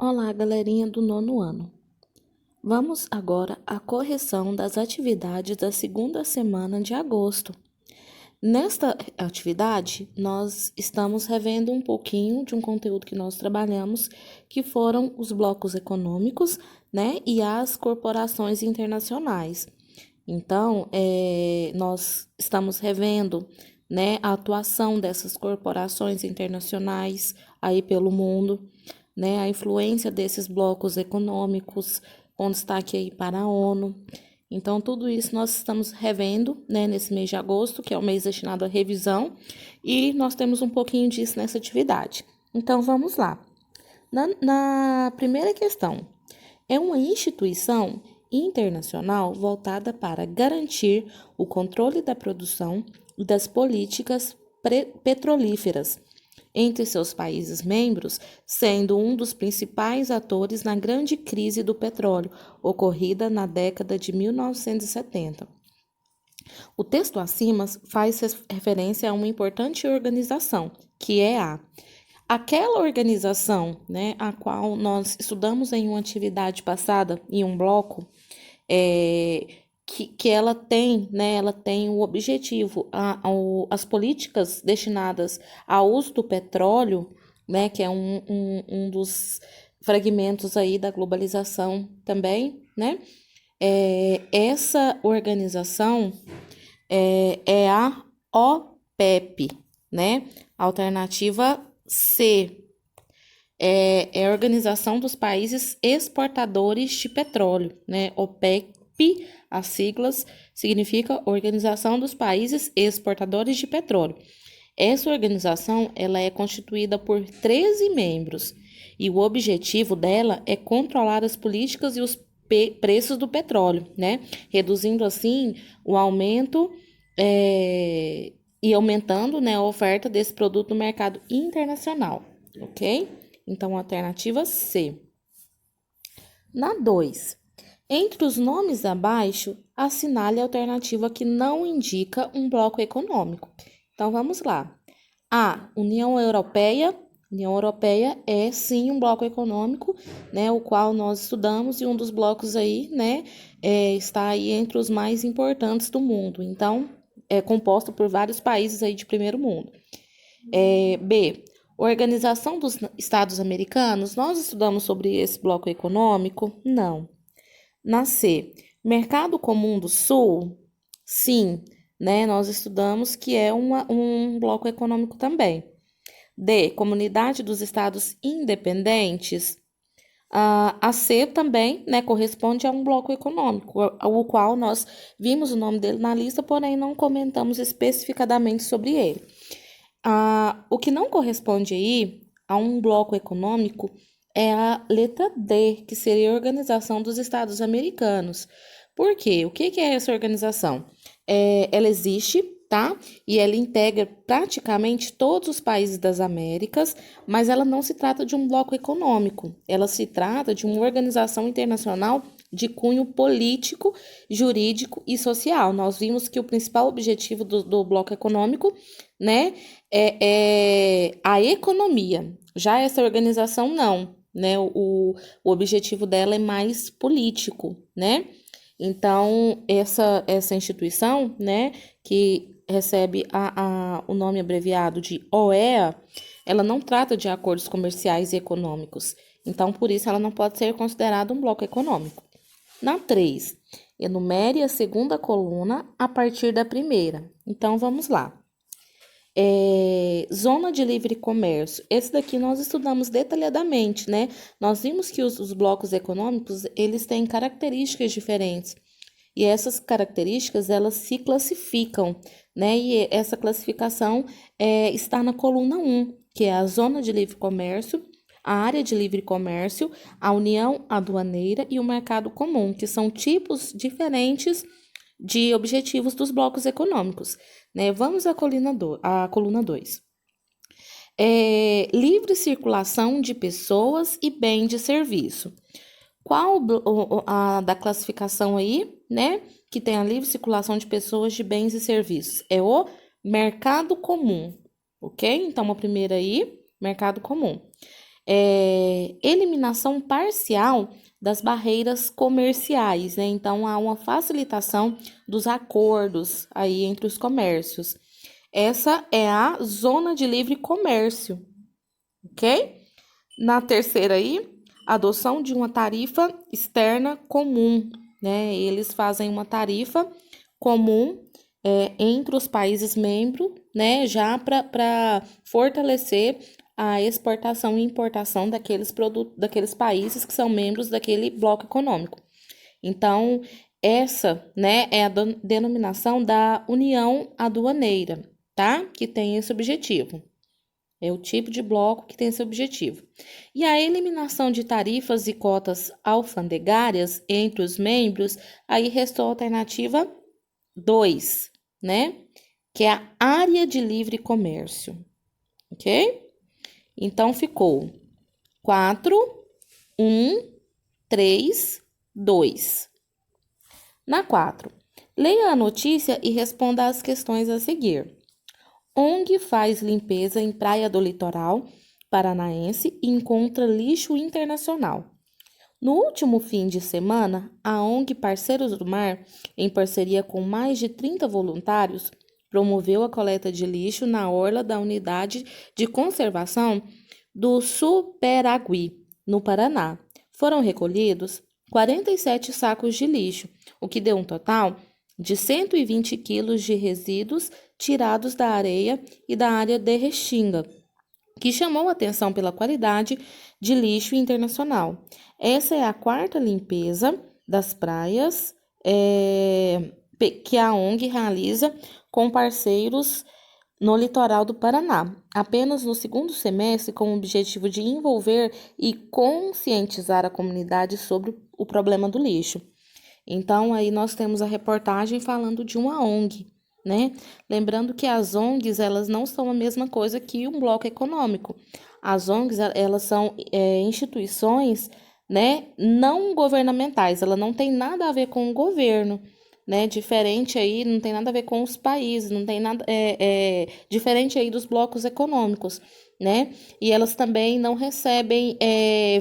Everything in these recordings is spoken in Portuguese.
Olá, galerinha do nono ano. Vamos agora à correção das atividades da segunda semana de agosto. Nesta atividade, nós estamos revendo um pouquinho de um conteúdo que nós trabalhamos, que foram os blocos econômicos, né, e as corporações internacionais. Então, nós estamos revendo, né, a atuação dessas corporações internacionais aí pelo mundo, né, a influência desses blocos econômicos, com destaque aí para a ONU. Então, tudo isso nós estamos revendo, né, nesse mês de agosto, que é o mês destinado à revisão, e nós temos um pouquinho disso nessa atividade. Então, vamos lá. Na primeira questão, é uma instituição internacional voltada para garantir o controle da produção e das políticas petrolíferas entre seus países membros, sendo um dos principais atores na grande crise do petróleo, ocorrida na década de 1970. O texto acima faz referência a uma importante organização, que é aquela organização, né, a qual nós estudamos em uma atividade passada, em um bloco, que ela tem, né, ela tem o objetivo, as políticas destinadas ao uso do petróleo, né, que é um dos fragmentos aí da globalização também, né, essa organização é a OPEP, né, alternativa C, é a Organização dos Países Exportadores de Petróleo, né, OPEP. As siglas significa Organização dos Países Exportadores de Petróleo. Essa organização ela é constituída por 13 membros e o objetivo dela é controlar as políticas e os preços do petróleo, né? Reduzindo assim o aumento e aumentando, né, a oferta desse produto no mercado internacional, ok? Então, alternativa C. Na 2. Entre os nomes abaixo, assinale a alternativa que não indica um bloco econômico. Então, vamos lá. A. União Europeia. União Europeia é, sim, um bloco econômico, né, o qual nós estudamos, e um dos blocos aí, né, está aí entre os mais importantes do mundo. Então, é composto por vários países aí de primeiro mundo. B. Organização dos Estados Americanos. Nós estudamos sobre esse bloco econômico? Não. Na C, Mercado Comum do Sul, sim, né? Nós estudamos que é um bloco econômico também. D, Comunidade dos Estados Independentes, a C também, né, corresponde a um bloco econômico, o qual nós vimos o nome dele na lista, porém não comentamos especificadamente sobre ele. O que não corresponde aí a um bloco econômico é a letra D, que seria a Organização dos Estados Americanos. Por quê? O que é essa organização? Ela existe, tá? E ela integra praticamente todos os países das Américas, mas ela não se trata de um bloco econômico. Ela se trata de uma organização internacional de cunho político, jurídico e social. Nós vimos que o principal objetivo do bloco econômico, né, é a economia. Já essa organização não, né? O objetivo dela é mais político, né? Então, essa instituição, né, que recebe o nome abreviado de OEA, ela não trata de acordos comerciais e econômicos. Então, por isso, ela não pode ser considerada um bloco econômico. Na 3, enumere a segunda coluna a partir da primeira. Então, vamos lá. Zona de livre comércio. Esse daqui nós estudamos detalhadamente, né? Nós vimos que os blocos econômicos, eles têm características diferentes. E essas características, elas se classificam, né? E essa classificação está na coluna 1, que é a zona de livre comércio, a área de livre comércio, a união aduaneira e o mercado comum, que são tipos diferentes de objetivos dos blocos econômicos, né? Vamos à coluna 2. Livre circulação de pessoas e bens de serviço. Qual a da classificação aí, né? Que tem a livre circulação de pessoas, de bens e serviços. É o mercado comum, ok? Então, a primeira aí, mercado comum. eliminação parcial das barreiras comerciais, né? Então, há uma facilitação dos acordos aí entre os comércios. Essa é a zona de livre comércio, ok? Na terceira aí, adoção de uma tarifa externa comum, né? Eles fazem uma tarifa comum entre os países membros, né? Já para fortalecer a exportação e importação daqueles produtos, daqueles países que são membros daquele bloco econômico. Então, essa, né, é a denominação da União Aduaneira, tá? Que tem esse objetivo. É o tipo de bloco que tem esse objetivo. E a eliminação de tarifas e cotas alfandegárias entre os membros, aí restou a alternativa 2, né? Que é a área de livre comércio, ok? Então, ficou 4, 1, 3, 2. Na 4, leia a notícia e responda às questões a seguir. ONG faz limpeza em praia do litoral paranaense e encontra lixo internacional. No último fim de semana, a ONG Parceiros do Mar, em parceria com mais de 30 voluntários, promoveu a coleta de lixo na orla da unidade de conservação do Superagui, no Paraná. Foram recolhidos 47 sacos de lixo, o que deu um total de 120 quilos de resíduos tirados da areia e da área de Restinga, que chamou a atenção pela qualidade de lixo internacional. Essa é a quarta limpeza das praias que a ONG realiza com parceiros no litoral do Paraná, apenas no segundo semestre, com o objetivo de envolver e conscientizar a comunidade sobre o problema do lixo. Então, aí nós temos a reportagem falando de uma ONG, né? Lembrando que as ONGs, elas não são a mesma coisa que um bloco econômico. As ONGs, elas são instituições, né, não governamentais, ela não tem nada a ver com o governo, né? Diferente aí, não tem nada a ver com os países, não tem nada, diferente aí dos blocos econômicos, né? E elas também não recebem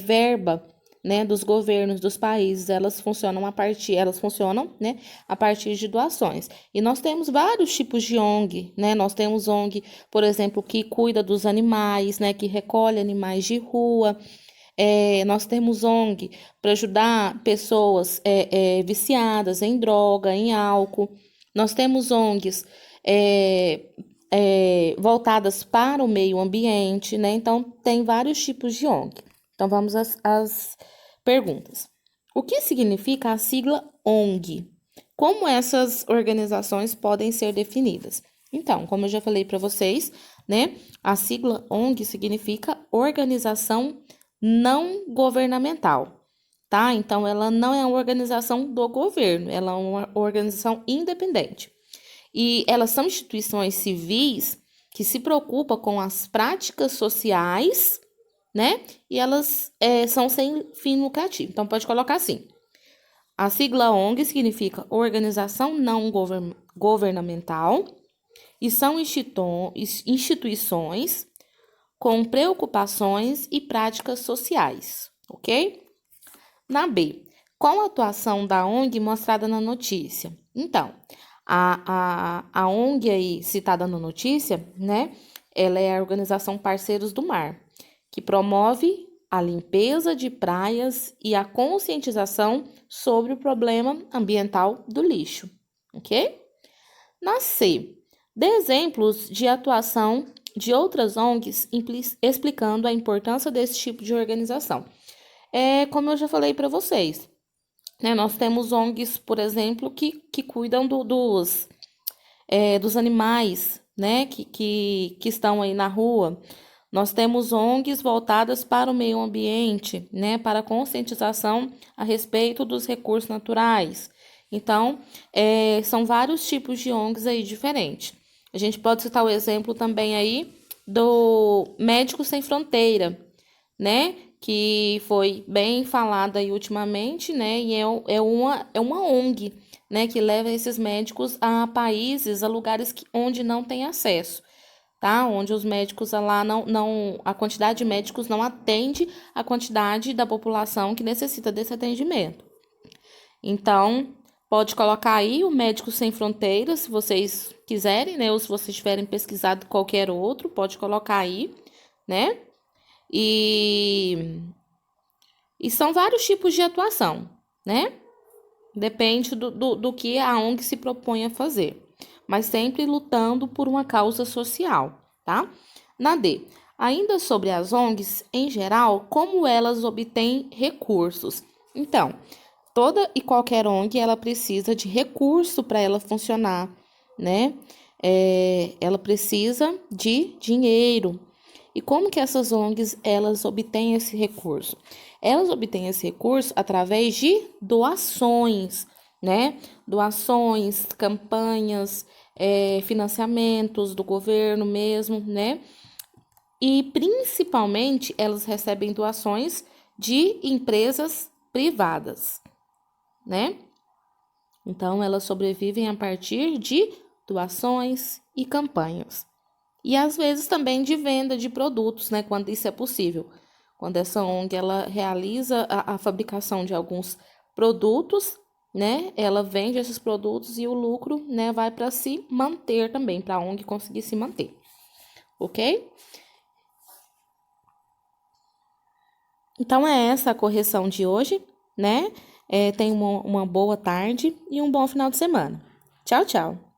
verba, né, dos governos dos países, elas funcionam, né, a partir de doações. E nós temos vários tipos de ONG, né? Nós temos ONG, por exemplo, que cuida dos animais, né, que recolhe animais de rua. Nós temos ONG para ajudar pessoas viciadas em droga, em álcool. Nós temos ONGs voltadas para o meio ambiente, né? Então, tem vários tipos de ONG. Então, vamos às perguntas. O que significa a sigla ONG? Como essas organizações podem ser definidas? Então, como eu já falei para vocês, né? A sigla ONG significa Organização Não Governamental, tá? Então, ela não é uma organização do governo, ela é uma organização independente. E elas são instituições civis que se preocupam com as práticas sociais, né? E elas são sem fim lucrativo. Então, pode colocar assim. A sigla ONG significa Organização Não Governamental e são instituições com preocupações e práticas sociais, ok? Na B, qual a atuação da ONG mostrada na notícia? Então, a ONG aí citada na notícia, né? Ela é a Organização Parceiros do Mar, que promove a limpeza de praias e a conscientização sobre o problema ambiental do lixo, ok? Na C, dê exemplos de atuação de outras ONGs explicando a importância desse tipo de organização. Como eu já falei para vocês, né, nós temos ONGs, por exemplo, que cuidam dos animais, né, que estão aí na rua. Nós temos ONGs voltadas para o meio ambiente, né, para conscientização a respeito dos recursos naturais. Então, são vários tipos de ONGs aí diferentes. A gente pode citar o exemplo também aí do Médicos Sem Fronteira, né, que foi bem falado aí ultimamente, né, e é uma ONG, né, que leva esses médicos a países, a lugares onde não tem acesso. tá? Onde os médicos lá a quantidade de médicos não atende a quantidade da população que necessita desse atendimento. Então, pode colocar aí o Médicos Sem Fronteiras, se vocês quiserem, né? Ou se vocês tiverem pesquisado qualquer outro, pode colocar aí, né? E são vários tipos de atuação, né? Depende do que a ONG se propõe a fazer, mas sempre lutando por uma causa social, tá? Na D, ainda sobre as ONGs em geral, como elas obtêm recursos. Então, toda e qualquer ONG, ela precisa de recurso para ela funcionar, né? Ela precisa de dinheiro. E como que essas ONGs, elas obtêm esse recurso? Elas obtêm esse recurso através de doações, né? Doações, campanhas, financiamentos do governo mesmo, né? E principalmente elas recebem doações de empresas privadas, né? Então elas sobrevivem a partir de doações e campanhas. E às vezes também de venda de produtos, né, quando isso é possível. Quando essa ONG ela realiza a fabricação de alguns produtos, né, ela vende esses produtos e o lucro, né, vai para se manter também, para a ONG conseguir se manter. Ok? Então é essa a correção de hoje, né? Tenha uma boa tarde e um bom final de semana. Tchau, tchau!